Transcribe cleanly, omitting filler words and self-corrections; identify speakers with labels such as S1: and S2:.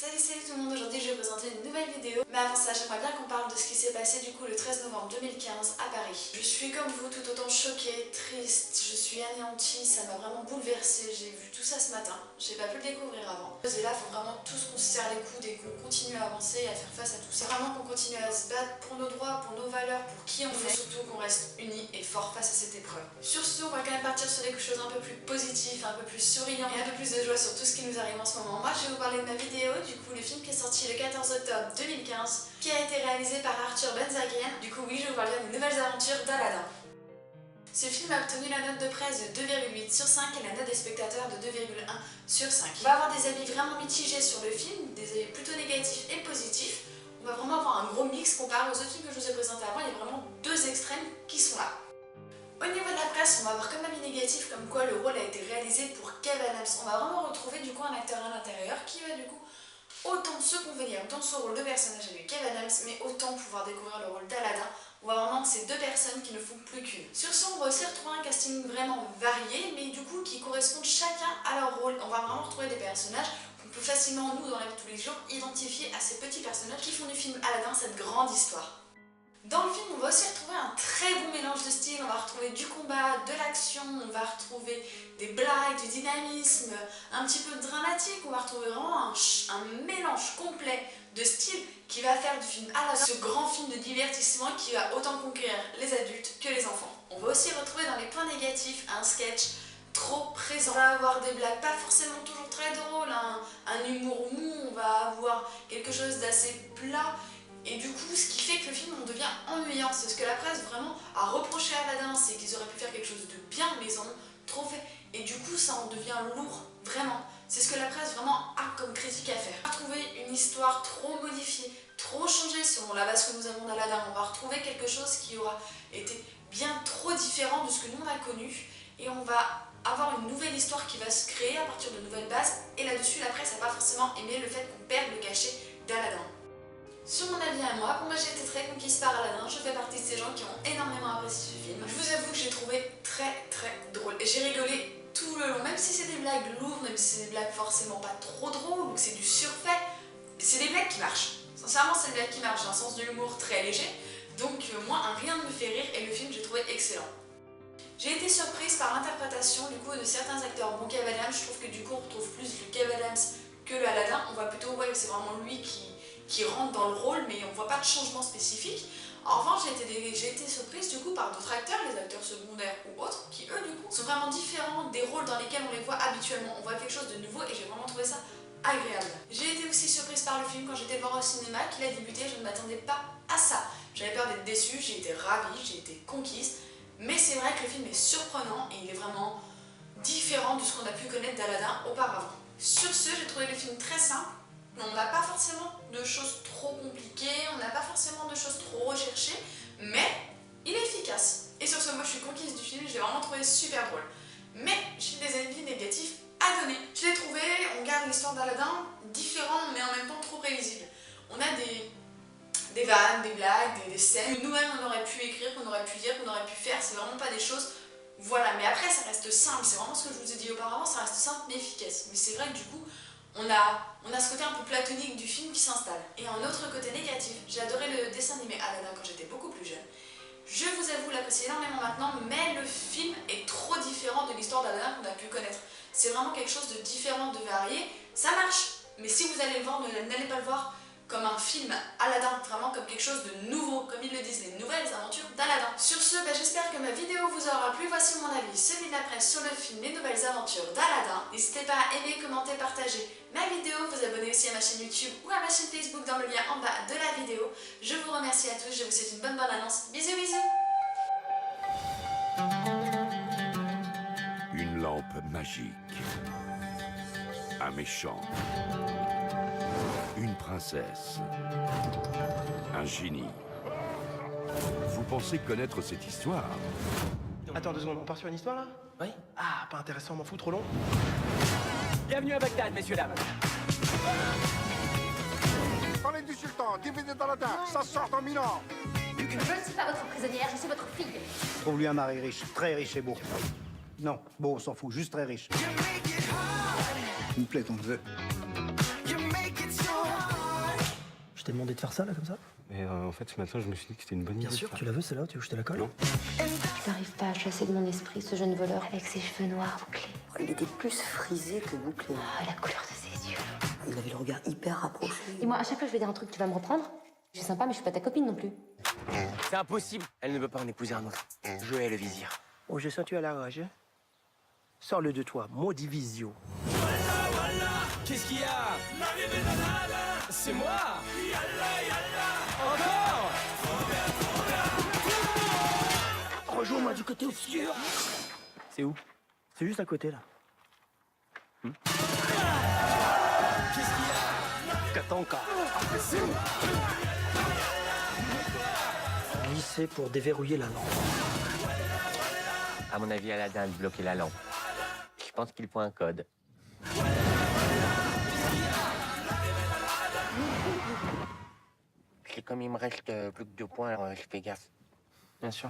S1: Salut tout le monde, aujourd'hui je vais vous présenter une nouvelle vidéo. Mais avant ça, j'aimerais bien qu'on parle de ce qui s'est passé du coup le 13 novembre 2015 à Paris. Je suis comme vous tout autant choquée, triste, je suis anéantie, ça m'a vraiment bouleversée. J'ai vu tout ça ce matin, j'ai pas pu le découvrir avant. Et là, il faut vraiment tous qu'on se serre les coudes et qu'on continue à avancer et à faire face à tout ça. Vraiment qu'on continue à se battre pour nos droits, pour nos valeurs, pour qui on est. Surtout qu'on reste unis et forts face à cette épreuve. Sur ce, on va quand même partir sur des choses un peu plus positives, un peu plus souriantes et un peu plus de joie sur tout ce qui nous arrive en ce moment. Moi, je vais vous parler de ma vidéo, du coup le film qui est sorti le 14 octobre 2015, qui a été réalisé par Arthur Benzaken. Du coup oui, je vais vous parler des nouvelles aventures d'Aladin. Ce film a obtenu la note de presse de 2,8 sur 5 et la note des spectateurs de 2,1 sur 5. On va avoir des avis vraiment mitigés sur le film, des avis plutôt négatifs et positifs. On va vraiment avoir un gros mix comparé aux autres films que je vous ai présentés avant. Il y a vraiment deux extrêmes qui sont là. Au niveau de la presse, on va avoir comme avis négatif comme quoi le rôle a été réalisé pour Kev Adams. On va vraiment retrouver du coup un acteur à l'intérieur qui va du coup autant se convenir dans ce rôle de personnage avec Kev Adams, mais autant pouvoir découvrir le rôle d'Aladin. On va vraiment ces deux personnes qui ne font plus qu'une. Sur ce, on va aussi retrouver un casting vraiment varié, mais du coup qui correspondent chacun à leur rôle. On va vraiment retrouver des personnages qu'on peut facilement, nous, dans la vie de tous les jours, identifier à ces petits personnages qui font du film Aladin cette grande histoire. Dans le film, on va aussi retrouver un très bon mélange de styles. On va retrouver du combat, de l'action, on va retrouver des blagues, du dynamisme, un petit peu de dramatique. On va retrouver vraiment un mélange complet de styles qui va faire du film Aladin ce grand film de divertissement qui va autant conquérir les adultes que les enfants. On va aussi retrouver dans les points négatifs un sketch trop présent. On va avoir des blagues pas forcément toujours très drôles, un humour mou, on va avoir quelque chose d'assez plat. Et du coup, ce qui fait que le film on devient ennuyant, c'est ce que la presse vraiment a reproché à Aladin, c'est qu'ils auraient pu faire quelque chose de bien, mais ils en ont trop fait. Et du coup, ça en devient lourd, vraiment. C'est ce que la presse vraiment a comme critique à faire. On va retrouver une histoire trop modifiée, trop changée selon la base que nous avons d'Aladin. On va retrouver quelque chose qui aura été bien trop différent de ce que nous on a connu. Et on va avoir une nouvelle histoire qui va se créer à partir de nouvelles bases. Et là-dessus, la presse n'a pas forcément aimé le fait qu'on perde le cachet d'Aladin. Sur mon avis à moi, j'ai été très conquise par Aladin, je fais partie de ces gens qui ont énormément apprécié ce film. Je vous avoue que j'ai trouvé très drôle et j'ai rigolé tout le long, même si c'est des blagues lourdes, même si c'est des blagues forcément pas trop drôles ou que c'est du surfait, c'est des blagues qui marchent. Sincèrement, c'est des blagues qui marchent, j'ai un sens de l'humour très léger, donc moi rien ne me fait rire et le film j'ai trouvé excellent. J'ai été surprise par l'interprétation du coup de certains acteurs. Bon, Kev Adams, je trouve que du coup on retrouve plus le Kev Adams que le Aladin, on voit plutôt ouais, c'est vraiment lui qui rentre dans le rôle, mais on voit pas de changement spécifique. En revanche, j'ai été surprise du coup par d'autres acteurs, les acteurs secondaires ou autres, qui eux du coup sont vraiment différents des rôles dans lesquels on les voit habituellement. On voit quelque chose de nouveau et j'ai vraiment trouvé ça agréable. J'ai été aussi surprise par le film quand j'étais le voir au cinéma, qu'il a débuté, je ne m'attendais pas à ça. J'avais peur d'être déçue, j'ai été ravie, j'ai été conquise, mais c'est vrai que le film est surprenant et il est vraiment différent de ce qu'on a pu connaître d'Aladin auparavant. Sur ce, j'ai trouvé le film très simple. On n'a pas forcément de choses trop compliquées, on n'a pas forcément de choses trop recherchées, mais il est efficace. Et sur ce, moi je suis conquise du film, je l'ai vraiment trouvé super drôle. Mais j'ai des avis négatifs à donner. Je l'ai trouvé, on garde l'histoire d'Aladin différente mais en même temps trop prévisible. On a des vannes, des blagues, des scènes que nous-mêmes on aurait pu écrire, qu'on aurait pu dire, qu'on aurait pu faire, c'est vraiment pas des choses... Voilà, mais après ça reste simple, c'est vraiment ce que je vous ai dit auparavant, ça reste simple mais efficace. Mais c'est vrai que du coup, on a ce côté un peu platonique du film qui s'installe. Et un autre côté négatif, j'ai adoré le dessin animé Aladin quand j'étais beaucoup plus jeune. Je vous avoue l'apprécier énormément maintenant, mais le film est trop différent de l'histoire d'Aladin qu'on a pu connaître. C'est vraiment quelque chose de différent, de varié. Ça marche, mais si vous allez le voir, n'allez pas le voir comme un film Aladin, vraiment comme quelque chose de nouveau, comme ils le disent, les nouvelles aventures d'Aladin. Sur ce, j'espère que ma vidéo vous aura plu. Voici mon avis, celui de la presse sur le film Les Nouvelles Aventures d'Aladin. N'hésitez pas à aimer, commenter, partager ma vidéo, vous abonner aussi à ma chaîne YouTube ou à ma chaîne Facebook dans le lien en bas de la vidéo. Je vous remercie à tous, je vous souhaite une bonne annonce. Bisous bisous.
S2: Une lampe magique. Un méchant. Une princesse. Un génie. Vous pensez connaître cette histoire?
S3: Attends 2 secondes, on part sur une histoire là?
S4: Oui.
S3: Ah, pas intéressant, m'en fous, trop long.
S4: Bienvenue à Bagdad, messieurs, dames.
S5: Parlez du sultan, divisé dans la dinde, ça sort en 1000 ans.
S6: Je ne suis pas votre prisonnière, je suis votre fille.
S7: Trouve-lui un mari riche, très riche et beau. Non, beau, on s'en fout, juste très riche. Il me plaît ton jeu.
S8: You make it so
S3: Je t'ai demandé de faire ça, là, comme ça?
S8: Mais en fait, ce matin, je me suis dit que c'était une bonne idée.
S3: Bien sûr,
S8: de faire.
S3: tu la veux, celle-là? Tu veux que je te la colle?
S8: Non.
S6: Tu n'arrives pas à chasser de mon esprit ce jeune voleur avec ses cheveux noirs bouclés.
S9: Il était plus frisé que bouclé.
S6: Ah, la couleur de ses yeux.
S9: Il avait le regard hyper rapproché.
S6: Et moi, à chaque fois que je vais dire un truc, tu vas me reprendre? Je suis sympa, mais je suis pas ta copine non plus.
S4: C'est impossible. Elle ne veut pas en épouser un autre. Je hais le vizir.
S3: Oh, j'ai senti à la rage. Hein. Sors-le de toi, maudit visio.
S4: Qu'est-ce qu'il y a? C'est moi. Encore.
S3: Rejoins-moi du côté obscur.
S4: C'est où?
S3: C'est juste à côté, là.
S4: Qu'est-ce qu'il y a?
S3: Katanka. Glisser pour déverrouiller la lampe.
S10: À mon avis, Aladdin a bloqué la lampe. Je pense qu'il faut un code. Et comme il me reste plus que 2 points, alors je fais gaffe.
S4: Bien sûr.